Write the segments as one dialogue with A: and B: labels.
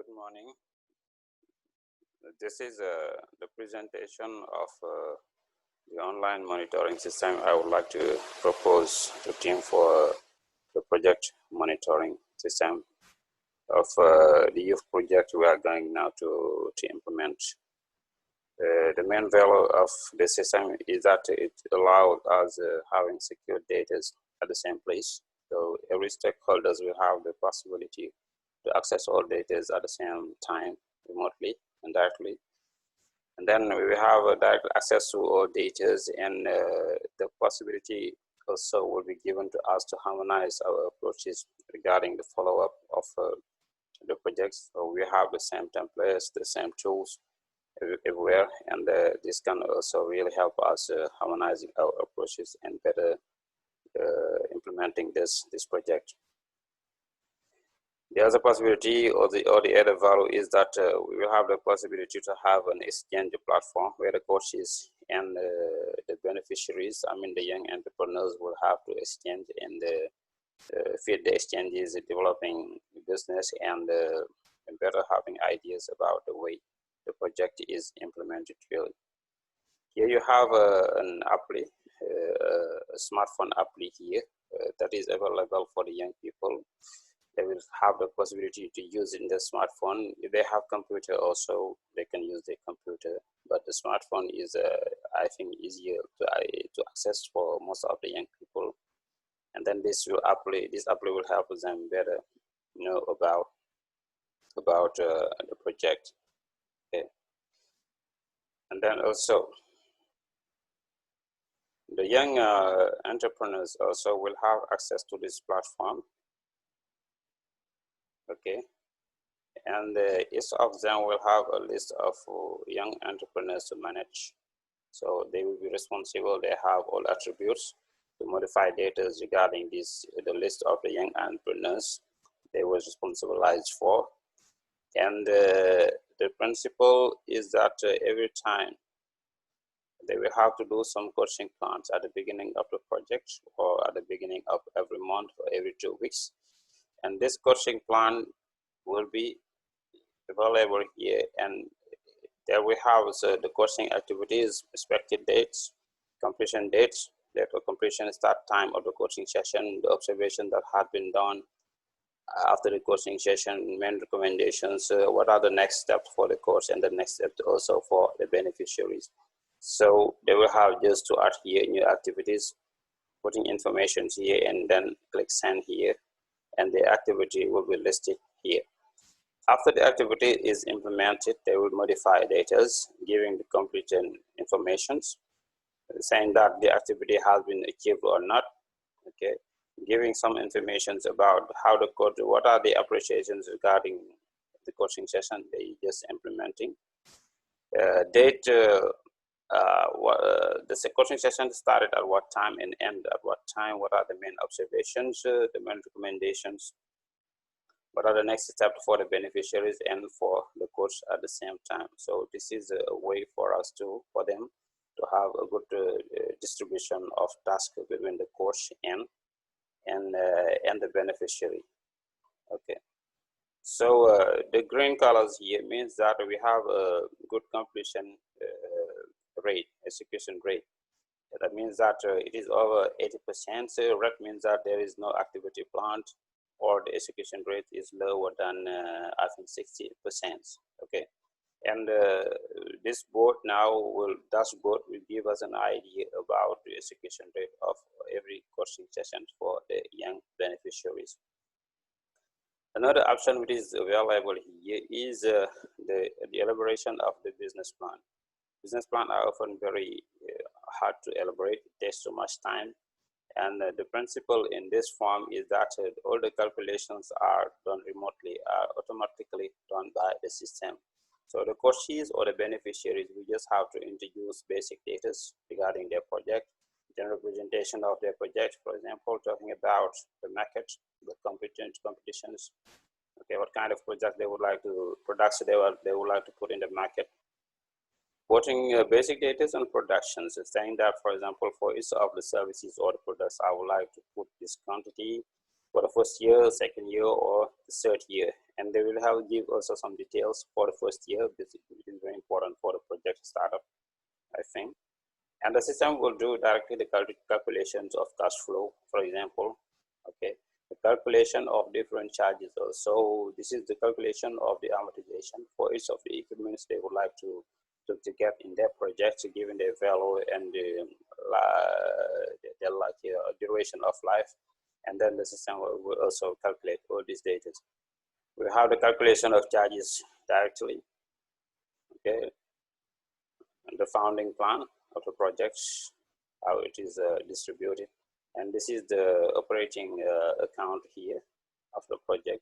A: Good morning. This is the presentation of the online monitoring system. I would like to propose to team for the project monitoring system of the youth project we are going now to implement. The main value of the system is that it allows us having secure data at the same place. So every stakeholders will have the possibility to access all data at the same time remotely and directly. And then we have direct access to all data, and the possibility also will be given to us to harmonize our approaches regarding the follow-up of the projects. So we have the same templates, the same tools everywhere, and this can also really help us harmonizing our approaches and better implementing this project. The other possibility or the other value is that we will have the possibility to have an exchange platform where the coaches and the beneficiaries, I mean the young entrepreneurs, will have to exchange and feed the exchanges, developing business and better having ideas about the way the project is implemented really. Here you have an apply, a smartphone apply here that is available for the young people. They will have the possibility to use in the smartphone. If they have computer also, they can use the computer. But the smartphone is, I think, easier to access for most of the young people. And then this apply will help them better know about the project. Okay. And then also, the young entrepreneurs also will have access to this platform. Okay, and each of them will have a list of young entrepreneurs to manage. So they will be responsible. They have all attributes to modify data regarding the list of the young entrepreneurs they were responsibilized for. And the principle is that every time they will have to do some coaching plans at the beginning of the project or at the beginning of every month or every 2 weeks. And this coaching plan will be available here, and there we have the coaching activities, expected dates, completion dates, date of completion, start time of the coaching session, the observation that had been done after the coaching session, main recommendations, what are the next steps for the course, and the next steps also for the beneficiaries. So they will have just to add here new activities, putting information here, and then click send here, and the activity will be listed here. After the activity is implemented, they will modify data, giving the complete information, saying that the activity has been achieved or not. Okay, giving some information about how the code, what are the appreciations regarding the coaching session they just implementing. Date, the coaching session started at what time and end at what time, what are the main observations, the main recommendations, what are the next steps for the beneficiaries and for the coach at the same time. So this is a way for us for them to have a good distribution of tasks between the coach and the beneficiary. Okay. So the green colors here means that we have a good completion rate, execution rate. That means that it is over 80%. So red means that there is no activity planned, or the execution rate is lower than I think 60%. Okay, and this dashboard will give us an idea about the execution rate of every coaching session for the young beneficiaries. Another option which is available here is the elaboration of the business plan. Business plans are often very hard to elaborate. It takes too much time. And the principle in this form is that all the calculations are done remotely, are automatically done by the system. So the coaches or the beneficiaries, we just have to introduce basic data regarding their project, general presentation of their project, for example, talking about the market, the competitions, okay, what kind of project they would like to, products they would like to put in the market. Putting basic data on productions, saying that, for example, for each of the services or the products, I would like to put this quantity for the first year, second year, or the third year. And and they will have give also some details for the first year. This is very important for the project startup, I think. And the system will do directly the calculations of cash flow, for example. Okay, the calculation of different charges also. This is the calculation of the amortization for each of the equipments they would like to get in their project, given their value and the duration of life. And then the system will also calculate all these data. We have the calculation of charges directly. Okay, and the founding plan of the project, how it is distributed, and this is the operating account here of the project.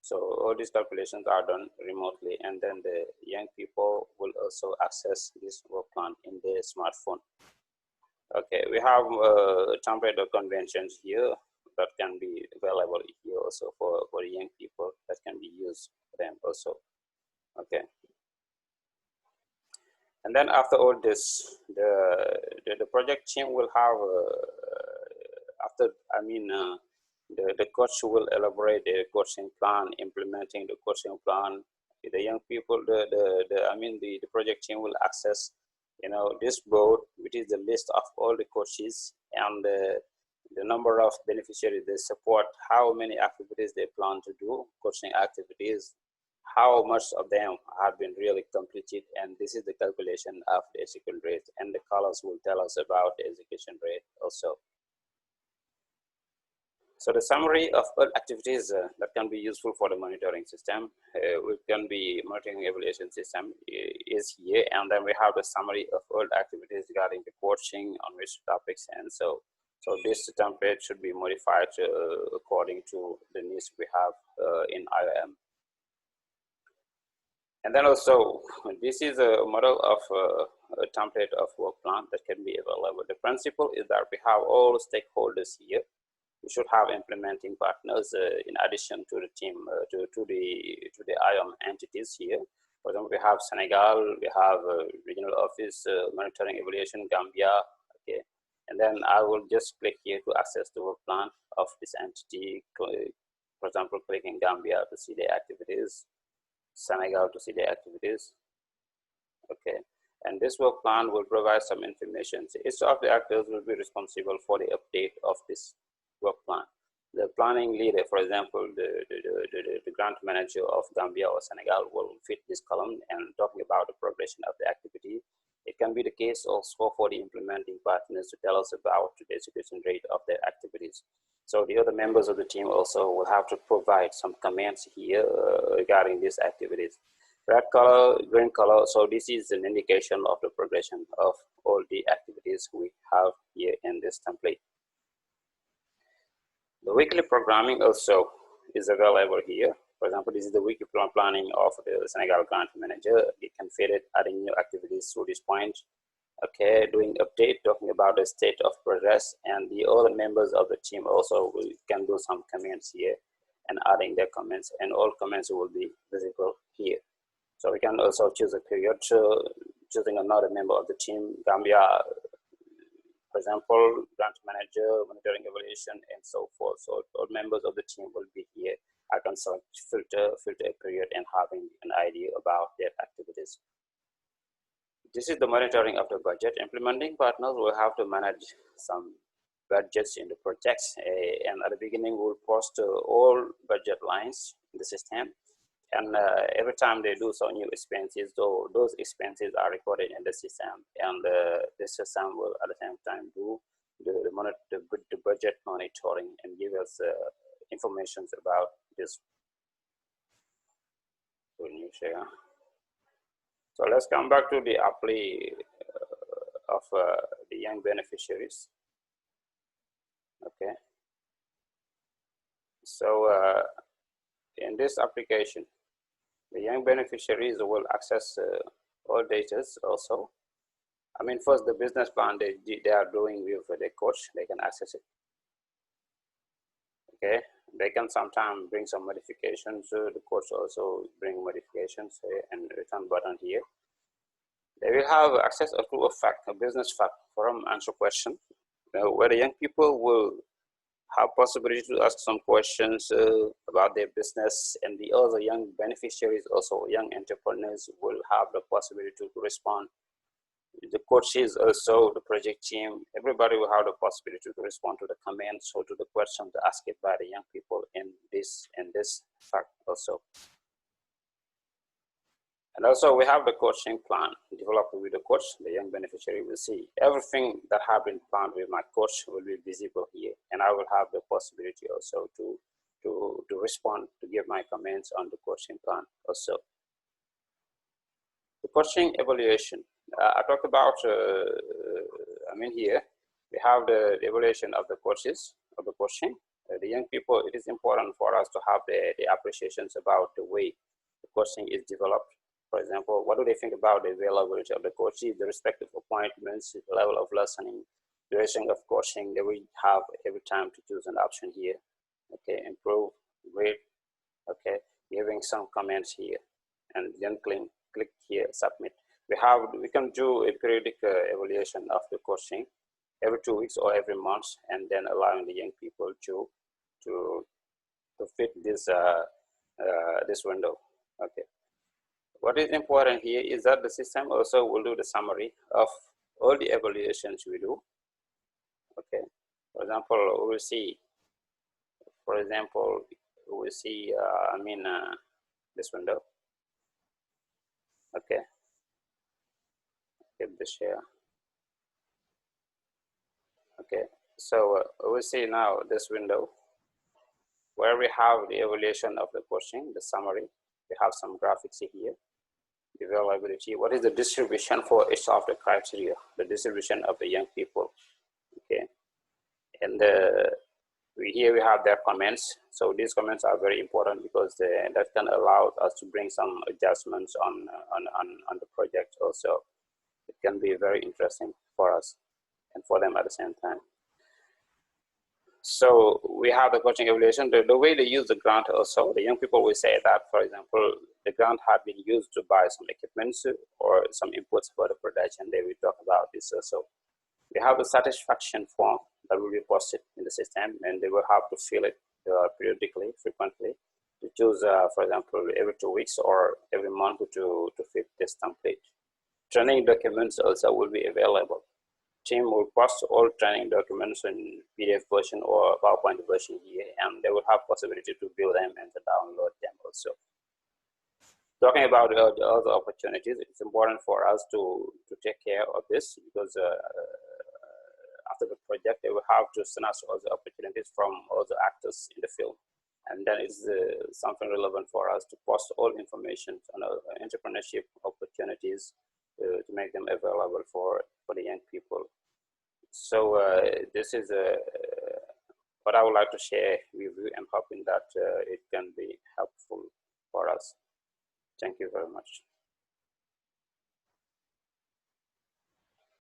A: So all these calculations are done remotely, and then the young people will also access this work plan in their smartphone. Okay, we have template of conventions here that can be available here also for the young people, that can be used for them also. Okay. And then after all this, the project team will have the coach will elaborate the coaching plan, implementing the coaching plan. The young people, the project team will access, this board, which is the list of all the coaches and the number of beneficiaries they support, how many activities they plan to do, coaching activities, how much of them have been really completed, and this is the calculation of the execution rate, and the colors will tell us about the execution rate also. So the summary of all activities that can be useful for the monitoring system, which can be monitoring evaluation system, is here, and then we have the summary of all activities regarding the coaching on which topics, and so this template should be modified according to the needs we have in IOM. And then also, this is a model of a template of work plan that can be available. The principle is that we have all stakeholders here. We should have implementing partners in addition to the team, to the IOM entities here. For example, we have Senegal, we have regional office, monitoring evaluation, Gambia. Okay, and then I will just click here to access the work plan of this entity. For example, clicking Gambia to see the activities, Senegal to see the activities. Okay, and this work plan will provide some information. So each of the actors will be responsible for the update of this work plan. The planning leader, for example, the grant manager of Gambia or Senegal will fit this column and talking about the progression of the activity. It can be the case also for the implementing partners to tell us about the execution rate of their activities. So the other members of the team also will have to provide some comments here regarding these activities. Red color, green color, so this is an indication of the progression of all the activities we have here in this template. The weekly programming also is available here. For example, this is the weekly planning of the Senegal grant manager. You can fit it, adding new activities through this point. Okay, doing update, talking about the state of progress, and the other members of the team also can do some comments here and adding their comments, and all comments will be visible here. So we can also choose a period, choosing another member of the team, Gambia, for example, grant manager, monitoring evaluation, and so forth. So all members of the team will be here. I can select filter a period and having an idea about their activities. This is the monitoring of the budget. Implementing partners will have to manage some budgets in the projects, and at the beginning we'll post all budget lines in the system, and every time they do some new expenses, so those expenses are recorded in the system, and the system will at the same time do the budget monitoring and give us information about this. So let's come back to the apply of the young beneficiaries. Okay. So in this application, the young beneficiaries will access all data also. I mean, first the business plan they are doing with the coach, they can access it. Okay, they can sometimes bring some modifications. The coach also bring modifications and return button here. They will have access to a fact, a business fact, forum answer question, where the young people will have possibility to ask some questions about their business, and the other young beneficiaries, also young entrepreneurs, will have the possibility to respond. The coaches, also the project team, everybody will have the possibility to respond to the comments or to the questions asked by the young people in this fact also. And also we have the coaching plan developed with the coach. The young beneficiary will see everything that have been planned with my coach will be visible here, and I will have the possibility also to respond, to give my comments on the coaching plan also. The coaching evaluation. I talked about, here, we have the evaluation of the coaches, of the coaching. The young people, it is important for us to have the appreciations about the way the coaching is developed. For example, what do they think about the availability of the coaches, the respective appointments, the level of listening, duration of coaching? They will have every time to choose an option here. Okay, improve, rate, okay, giving some comments here, and then click here, submit. We can do a periodic evaluation of the coaching every 2 weeks or every month, and then allowing the young people to fit this this window. Okay. What is important here is that the system also will do the summary of all the evaluations we do. Okay. For example, we will see. For example, we will see. This window. Okay. Get the share. Okay, so we see now this window where we have the evaluation of the coaching, the summary. We have some graphics here, the availability. What is the distribution for each of the criteria, the distribution of the young people? Okay, and here we have their comments. So these comments are very important because that can allow us to bring some adjustments on the project also. It can be very interesting for us and for them at the same time. So we have the coaching evaluation. The way they use the grant also, the young people will say that, for example, the grant had been used to buy some equipments or some inputs for the production. They will talk about this also. We have the satisfaction form that will be posted in the system, and they will have to fill it periodically, frequently, to choose, for example, every 2 weeks or every month to fit this template. Training documents also will be available. Team will post all training documents in PDF version or PowerPoint version here, and they will have possibility to view them and to download them also. Talking about the other opportunities, it's important for us to take care of this because after the project, they will have to send us other opportunities from other actors in the field. And then it's something relevant for us to post all information on entrepreneurship opportunities to make them available for the young people. So this is what I would like to share with you. I'm hoping that it can be helpful for us. Thank you very much.